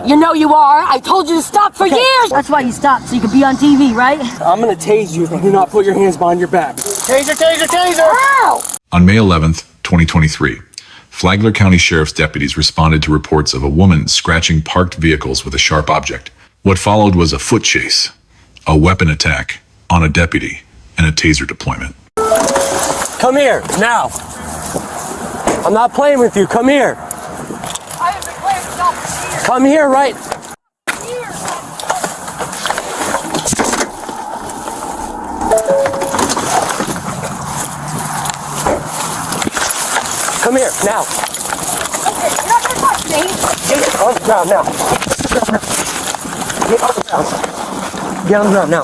You know you are. I told you to stop for years. That's why you stopped, so you could be on TV, right? I'm gonna tase you if you do not put your hands behind your back. Taser, taser, taser! Ow! On May 11th, 2023, Flagler County Sheriff's deputies responded to reports of a woman scratching parked vehicles with a sharp object. What followed was a foot chase, a weapon attack on a deputy, and a taser deployment. Come here, now. I'm not playing with you. Come here. I have been playing with y'all for years. Come here, right? Come here, now. Okay, you're not gonna touch me. Get on the ground now. Get on the ground. Get on the ground now.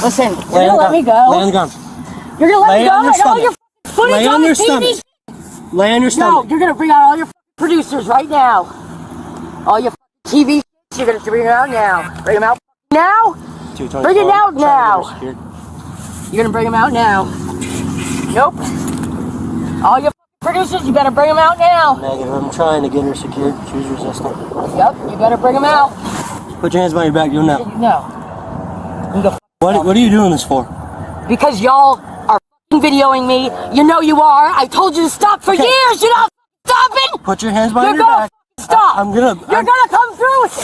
Listen, you're gonna let me go. Lay on the ground. You're gonna let Lay me go on your and all stomach. your footage Lay on your stomach. Lay on your No, stomach. you're gonna bring out all your producers right now. All your TV you're gonna bring them out now. Bring them out now. Bring it out now. You're gonna bring them out now. Nope. All your producers, you better bring them out now. Negative. I'm trying to get her secured. She's resistant. Yep, you better bring them out. Put your hands behind your back. You know. No. You go What are you doing this for? because y'all are videoing me. You know you are. I told you to stop for years. You're not stopping. Put your hands behind You're your gonna back. stop. You're gonna come through with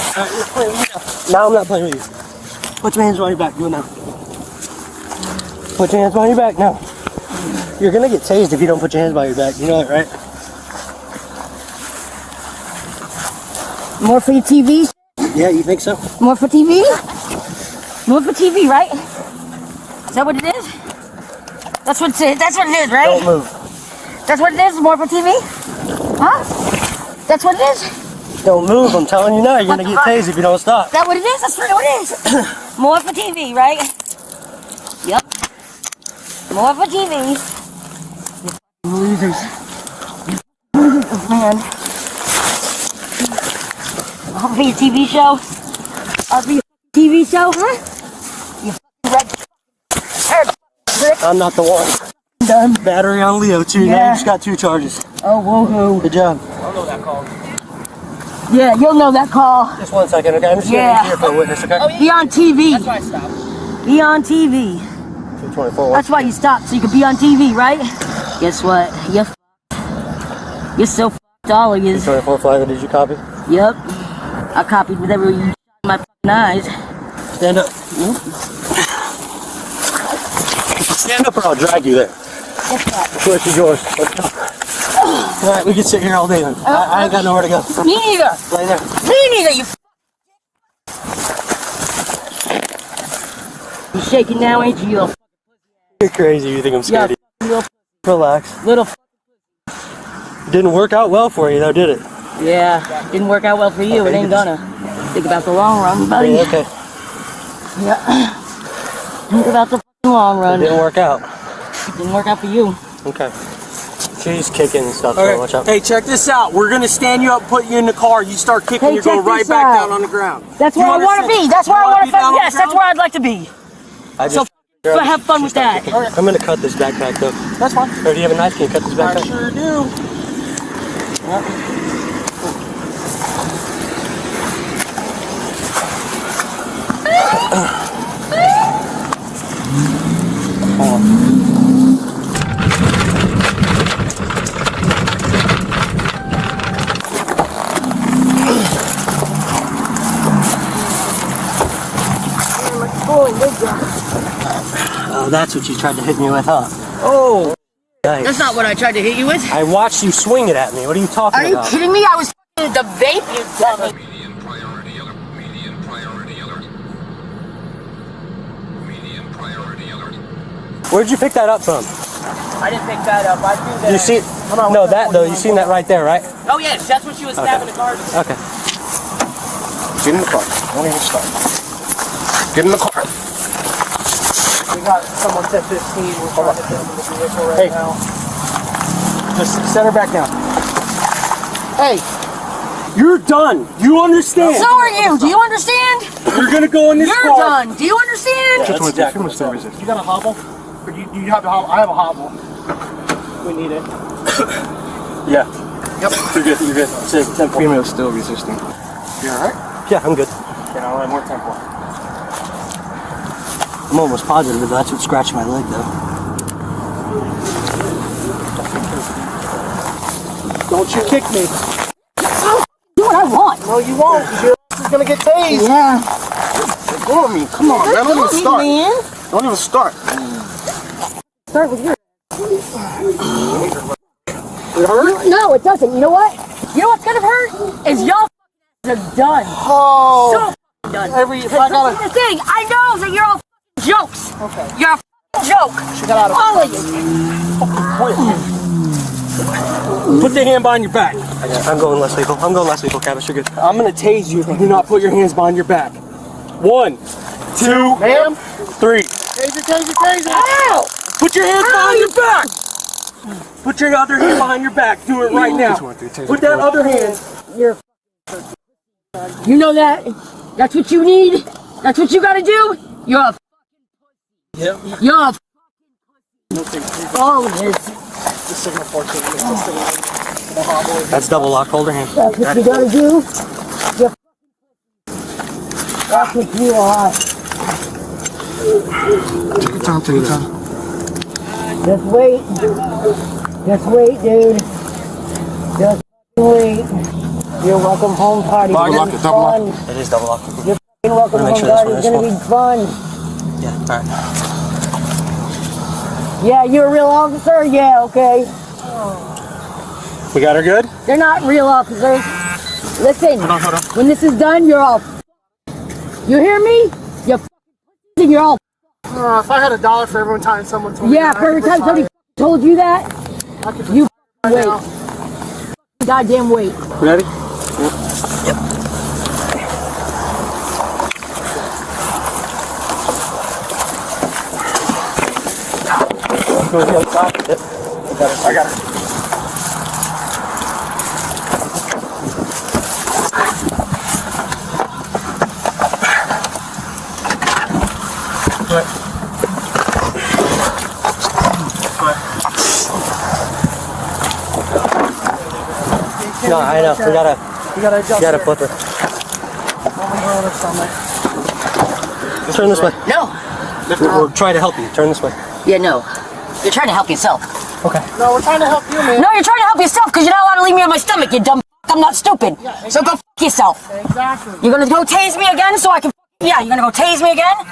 it. Now I'm not playing with you. Put your hands behind your back. Do it now. Put your hands behind your back now. You're gonna get tased if you don't put your hands behind your back. You know that, right? More for your TV? Yeah, you think so? More for TV? More for TV, right? Is that what it is? That's what it is. That's what it is, right? Don't move. That's what it is? More for TV? Huh? That's what it is? Don't move. I'm telling you now. You're gonna get tased if you don't stop. Is that what it is? That's what it is. More for TV, right? Yep. More for TV. You losers. You losers, man. I'll be a TV show. I'll be a TV show, huh? You red prick. I'm not the one. Done. Battery on Leo too. Now Yeah. you just got 2 charges. Oh, woohoo. Good job. Yeah, you'll know that call. Just 1 second, okay? I'm just gonna be here for a witness, okay? Be on TV. That's why I stopped. Be on TV. 224. That's why you stopped, so you could be on TV, right? Guess what? You're f***ed. You're so f***ed, all of you. 224 Flagler, did you copy? Yep. I copied whatever you shot in my fucking eyes. Stand up. Stand up or I'll drag you there. The choice is yours. Let's go. Alright, we can sit here all day then. I ain't got nowhere to go. Me neither. Lay there. Me neither, you You shaking now, ain't you, you little You're crazy. You think I'm scared of you. little Relax. little Didn't work out well for you though, did it? Yeah, didn't work out well for you. It ain't gonna. Think about the long run, buddy. Yeah, okay. Yeah. Think about the fucking long It run. didn't work out. Didn't work out for you. Okay. She's kicking and stuff, so watch out. Hey, check this out. We're gonna stand you up, put you in the car. You start kicking, Hey, you're going check right this back out. down on the ground. That's where I want to be. That's where I want to be. Yes, that's where I'd like to be. I So have fun with that. I'm gonna cut this backpack though. That's fine. Or do you have a knife? Can you cut this backpack? I sure do. Oh, that's what you tried to hit me with, huh? Oh, That's not what I tried to hit you with. I watched you swing it at me. What are you talking Are you about? kidding me? I was f***ing the vape, you dummy. Medium priority alert. Medium priority alert. Medium priority alert. Where'd you pick that up from? I didn't pick that up. I threw that. You see? No, that though. You seen that right there, right? Oh yes, that's what she was stabbing the car. Okay. Get in the car. Don't even start. Get in the car. we got someone 1015. We're trying to get them in the vehicle right now. Just set her back down. Hey, you're done. You understand? So are you. Do you understand? You're gonna go in this You're car. done. Do you understand? Yeah, that's exactly what's up. You got a hobble? Or you have a hobble? I have a hobble. We need it. Yeah. Yep. You're good, you're good. Save tempo. Female's still resisting. You alright? Yeah, I'm good. Okay, now I'll add more tempo. I'm almost positive that that's what scratched my leg, though. Don't you kick me. I'll do what I want. No, you won't, because your ass is going to get tased. Yeah. Ignore me. Come on, man. Don't even start. Man. Don't even start. Start with your. It hurt? No, it doesn't. You know what? You know what's gonna hurt? Is y'all are done. Oh. So done. If I gotta... The thing, I know that you're all jokes. Okay. You're a joke. She got out of all of you. Put the hand behind your back. I'm going less lethal. I'm going less lethal, Cabbage. You're good. I'm going to tase you if you do not put your hands behind your back. 1, 2, Ma'am? 3. Taser. Ow! Put your hands behind your back. Put your other hand behind your back. Do it right now. Put that other hand. You're. You know that? That's what you need? That's what you gotta do? You're a. Yep. You're a. All of this. That's double lock. Hold her hand. That's what you gotta do? You're. That's what you are. Take your time, take your time. Just wait. Just wait, dude. Just wait. You're welcome home party. Double lock it, double lock. It is double lock. Your welcome Make home sure this party one is is gonna be fun. Yeah, alright. Yeah, you're a real officer? Yeah, okay. We got her good? They're not real officers. Listen, Hold on. when this is done, you're all. You hear me? You're all. If I had $1 for every time someone told me Yeah, that, for every time somebody told you that, you wait. Goddamn wait. Ready? Yep. Go to the other side. Yep. I got it. No, I know. We gotta flip her. Turn this way. No. We're trying to help you. Turn this way. Yeah, no. You're trying to help yourself. Okay. No, we're trying to help you, man. No, you're trying to help yourself because you're not allowed to leave me on my stomach, you dumb f***. I'm not stupid. Yeah, So go f*** yourself. Exactly. You're gonna go tase me again so I can. Yeah, you're gonna go tase me again?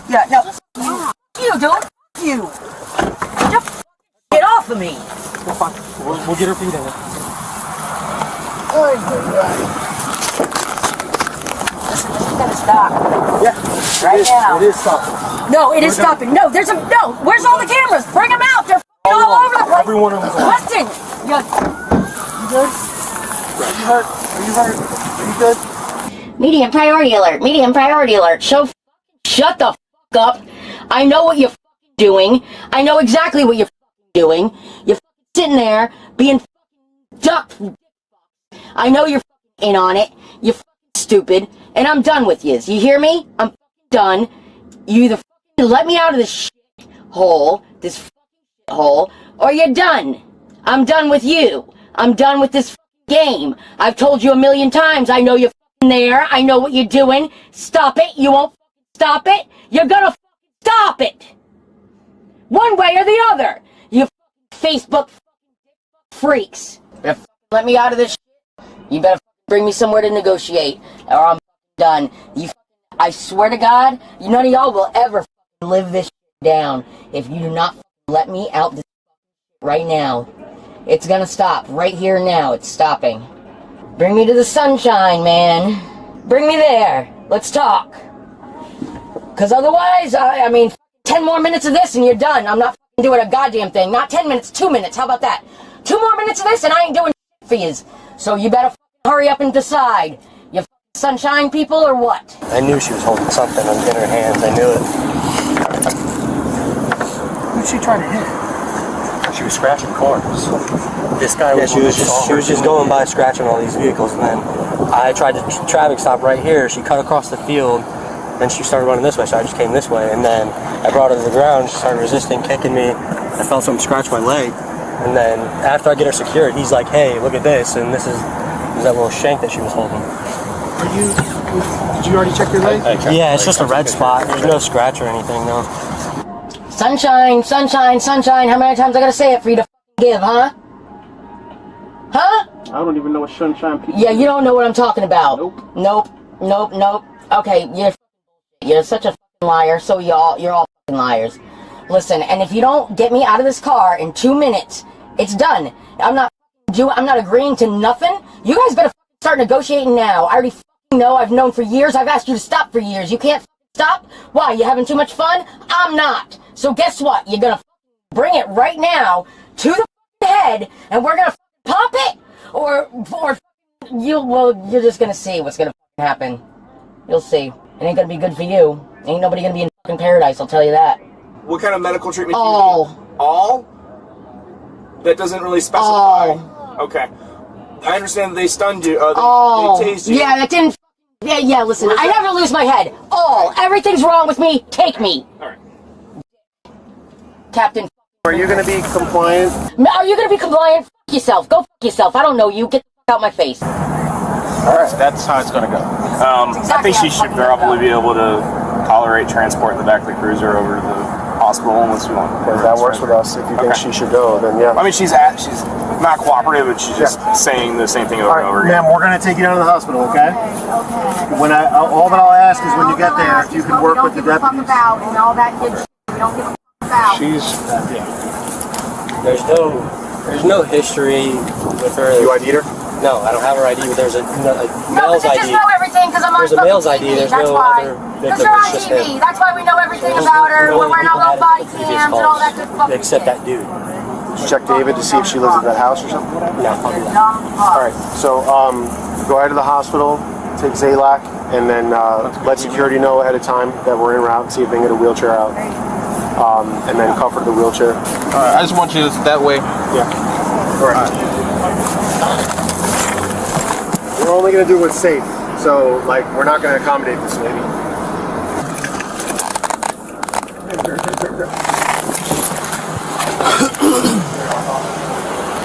Yeah, no. F*** you, dude. F*** you. Just get off of me. We're fine. We'll get her feet in it. Listen, this is gonna stop. Yeah. Right now. It is stopping. No, it is stopping. No, there's a. No, where's all the cameras? Bring them out. They're all over the place. Every one of them's on. Listen. You good? Are you hurt? Are you good? Medium priority alert. Medium priority alert. Shut the f*** up. I know what you're f***ing doing. I know exactly what you're f***ing doing. You're f***ing sitting there being f***ing duck. I know you're f***ing in on it. You're f***ing stupid. And I'm done with you. You hear me? I'm f***ing done. You either f***ing let me out of this shit hole, this f***ing shit hole, or you're done. I'm done with you. I'm done with this f***ing game. I've told you 1,000,000 times. I know you're f***ing there. I know what you're doing. Stop it. You won't f***ing stop it. You're gonna f***ing stop it. One way or the other. You f***ing Facebook freaks. You better f***ing let me out of this shit. You better f***ing bring me somewhere to negotiate, or I'm f***ing done. I swear to God, none of y'all will ever f***ing live this shit down if you do not f***ing let me out this shit right now. It's gonna stop right here and now. It's stopping. Bring me to the sunshine, man. Bring me there. Let's talk. Because otherwise, I mean, 10 more minutes of this and you're done. I'm not f***ing doing a goddamn thing. Not 10 minutes, 2 minutes. How about that? 2 more minutes of this and I ain't doing shit for yous. So you better f***ing hurry up and decide. You f***ing sunshine people or what? I knew she was holding something in her hands. I knew it. Who's she trying to hit? She was scratching cars. This guy was. Yeah, she was just going by scratching all these vehicles, and then I tried to traffic stop right here. She cut across the field, then she started running this way, so I just came this way, and then I brought her to the ground. She started resisting, kicking me. I felt something scratch my leg, And then after I get her secured, he's like, hey, look at this. And this is that little shank that she was holding. Did you already check your leg? Yeah, it's just a red spot. There's no scratch or anything, no. Sunshine, sunshine, sunshine. How many times I gotta say it for you to give, huh? Huh? I don't even know what sunshine people. Yeah, you don't know what I'm talking about. Nope. Nope. Okay, you're such a fucking liar. So you're all fucking liars. Listen, and if you don't get me out of this car in 2 minutes, it's done. I'm not agreeing to nothing. You guys better start negotiating now. I already know. I've known for years. I've asked you to stop for years. You can't stop? Why? You having too much fun? I'm not. So guess what? You're gonna bring it right now to the head, and we're gonna pop it, or you're just gonna see what's gonna happen. You'll see. It ain't gonna be good for you. Ain't nobody gonna be in fucking paradise. I'll tell you that. What kind of medical treatment? All. Do you need? All? That doesn't really specify. All. Okay. I understand they stunned you. All. They tased you. Yeah, that didn't. Yeah. Listen, I never lose my head. All. Everything's wrong with me. Take me. All right. Captain. Are you going to be compliant? Are you gonna be compliant? Fuck yourself. Go fuck yourself. I don't know you. Get the fuck out my face. All right. That's how it's going to go. I think she should probably be able to tolerate transport in the back of the cruiser over to the hospital unless we want. If that works with us, if you think she should go, then yeah. I mean, she's not cooperative, but she's just saying the same thing over and over again. Ma'am, we're going to take you down to the hospital, okay? When all that I'll ask is when you get there, if you can work with the deputies. About and all that good shit. We don't give a about. There's no history with her. You ID'd her? No, I don't have her ID, but there's a No, male's but you just ID. know everything because I'm on There's a male's ID, TV. there's That's no why. other Because victim, you're on it's just TV. him. That's why we know everything about her. We're wearing all those body cams and all that good fucking Except shit. that dude. Did you check David to see if she lives at that house or something? No, All right. So go ahead to the hospital, take Zalac, and then let security know ahead of time that we're en route. See if they can get a wheelchair out, and then comfort the wheelchair. All right, I just want you to that way. Yeah. All right. We're only going to do what's safe. So, like, we're not going to accommodate this lady.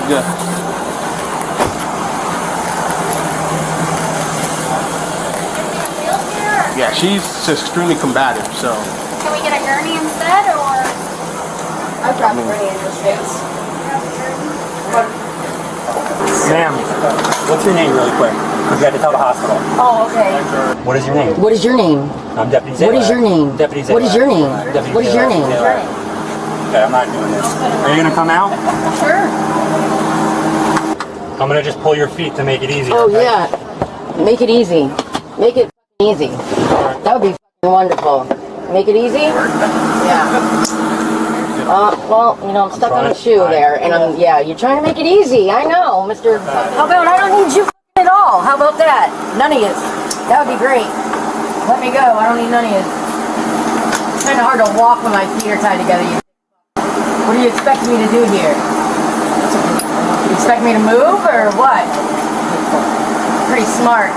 Yeah. Yeah, she's extremely combative, so. Can we get a gurney instead, or? I'd rather gurney in this case. Ma'am, what's your name really quick? Because we had to tell the hospital. Oh, okay. What is your name? What is your name? I'm Deputy What is your name? Deputy What is your name? Deputy What is your name? Okay, I'm not doing this. Are you going to come out? Sure. I'm going to just pull your feet to make it easier. Oh, okay? yeah. Make it easy. Make it easy. That would be wonderful. Make it easy? Yeah. Well, you know, I'm stuck on the shoe there, and you're trying to make it easy. I know, Mr. How about I don't need you at all? How about that? None of you. That would be great. Let me go. I don't need none of you. It's kind of hard to walk when my feet are tied together. What do you expect me to do here? You expect me to move, or what? Pretty smart.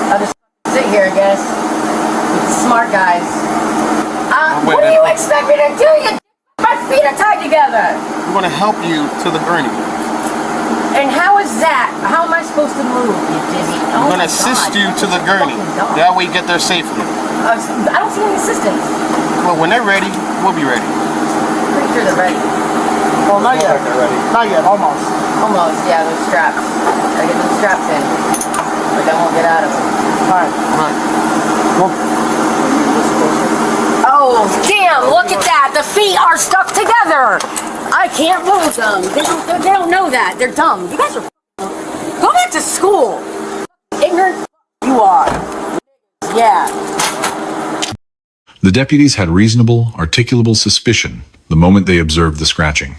I'll just sit here, I guess. Smart guys. What do you expect me to do? My feet are tied together. We want to help you to the gurney. And how is that? How am I supposed to move, you dizzy? We're going to assist you to the gurney. That way you get there safely. I don't see any assistance. Well, when they're ready, we'll be ready. Pretty sure they're ready. Well, not yet. Not yet. Almost. Almost, yeah, those straps. Gotta get those straps in. Like I won't get out of them. Alright. Oh, damn, look at that. The feet are stuck together. I can't move them. They don't know that. They're dumb. You guys are go back to school. Ignorant you are. Yeah. The deputies had reasonable, articulable suspicion the moment they observed the scratching.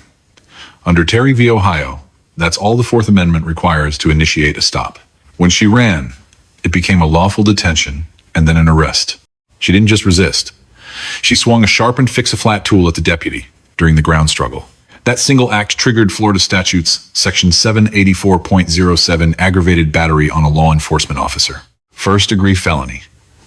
Under Terry v. Ohio, that's all the Fourth Amendment requires to initiate a stop. When she ran, it became a lawful detention and then an arrest. She didn't just resist. She swung a sharpened fix-a-flat tool at the deputy during the ground struggle. That single act triggered Florida Statutes Section 784.07 aggravated battery on a law enforcement officer. First-degree felony,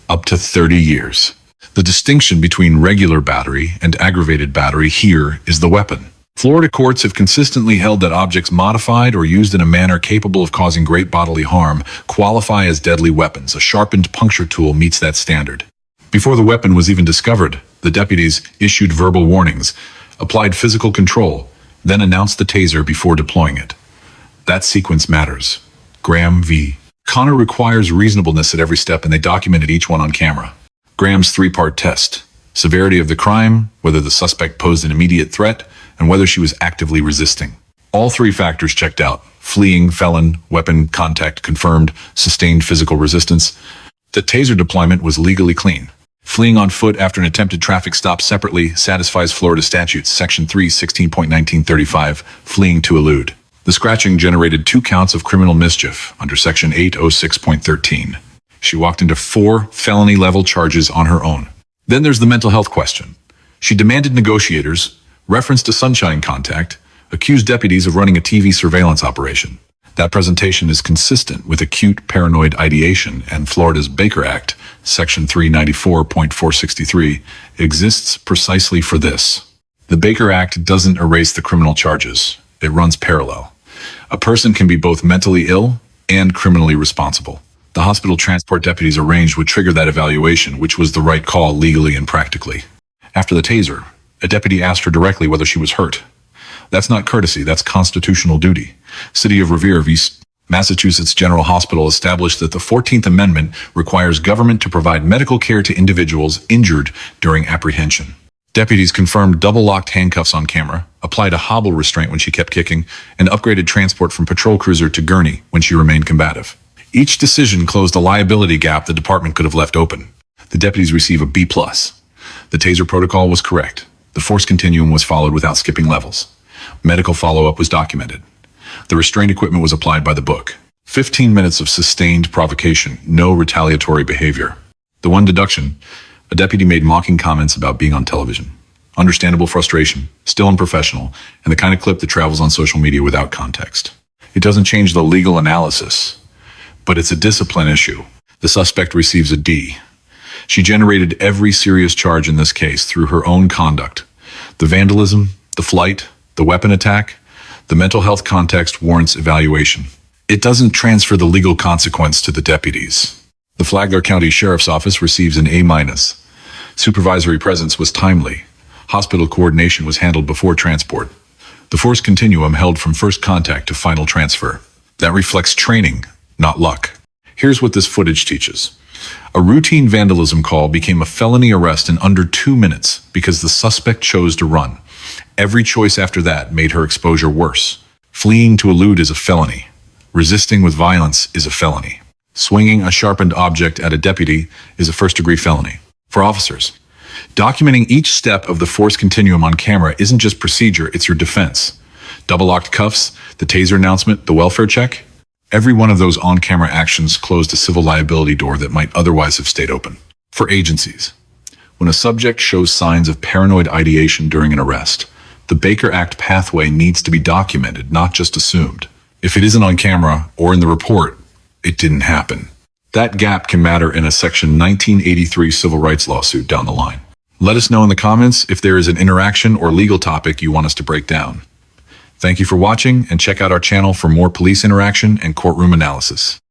up to 30 years. The distinction between regular battery and aggravated battery here is the weapon. Florida courts have consistently held that objects modified or used in a manner capable of causing great bodily harm qualify as deadly weapons. A sharpened puncture tool meets that standard. Before the weapon was even discovered, the deputies issued verbal warnings, applied physical control, then announced the taser before deploying it. That sequence matters. Graham v. Connor requires reasonableness at every step, and they documented each one on camera. Graham's three-part test: severity of the crime, whether the suspect posed an immediate threat, and whether she was actively resisting. All three factors checked out: fleeing, felon, weapon contact confirmed, sustained physical resistance. The taser deployment was legally clean. Fleeing on foot after an attempted traffic stop separately satisfies Florida Statutes, Section 316.1935, fleeing to elude. The scratching generated 2 counts of criminal mischief under Section 806.13. She walked into 4 felony-level charges on her own. Then there's the mental health question. She demanded negotiators, referenced a sunshine contact, accused deputies of running a TV surveillance operation. That presentation is consistent with acute paranoid ideation, and Florida's Baker Act, Section 394.463, exists precisely for this. The Baker Act doesn't erase the criminal charges. It runs parallel. A person can be both mentally ill and criminally responsible. The hospital transport deputies arranged would trigger that evaluation, which was the right call legally and practically. After the taser, a deputy asked her directly whether she was hurt. That's not courtesy, that's constitutional duty. City of Revere v. Massachusetts General Hospital established that the 14th Amendment requires government to provide medical care to individuals injured during apprehension. Deputies confirmed double-locked handcuffs on camera, applied a hobble restraint when she kept kicking, and upgraded transport from patrol cruiser to gurney when she remained combative. Each decision closed a liability gap the department could have left open. The deputies receive a B+. The taser protocol was correct. The force continuum was followed without skipping levels. Medical follow-up was documented. The restraint equipment was applied by the book. 15 minutes of sustained provocation, no retaliatory behavior. The one deduction: a deputy made mocking comments about being on television. Understandable frustration, still unprofessional, and the kind of clip that travels on social media without context. It doesn't change the legal analysis, but it's a discipline issue. The suspect receives a D. She generated every serious charge in this case through her own conduct. The vandalism, the flight, the weapon attack, the mental health context warrants evaluation. It doesn't transfer the legal consequence to the deputies. The Flagler County Sheriff's Office receives an A-. Supervisory presence was timely. Hospital coordination was handled before transport. The force continuum held from first contact to final transfer. That reflects training, not luck. Here's what this footage teaches. A routine vandalism call became a felony arrest in under 2 minutes because the suspect chose to run. Every choice after that made her exposure worse. Fleeing to elude is a felony. Resisting with violence is a felony. Swinging a sharpened object at a deputy is a first-degree felony. For officers, documenting each step of the force continuum on camera isn't just procedure, it's your defense. Double-locked cuffs, the taser announcement, the welfare check. Every one of those on-camera actions closed a civil liability door that might otherwise have stayed open. For agencies, when a subject shows signs of paranoid ideation during an arrest, the Baker Act pathway needs to be documented, not just assumed. If it isn't on camera or in the report, it didn't happen. That gap can matter in a Section 1983 civil rights lawsuit down the line. Let us know in the comments if there is an interaction or legal topic you want us to break down. Thank you for watching, and check out our channel for more police interaction and courtroom analysis.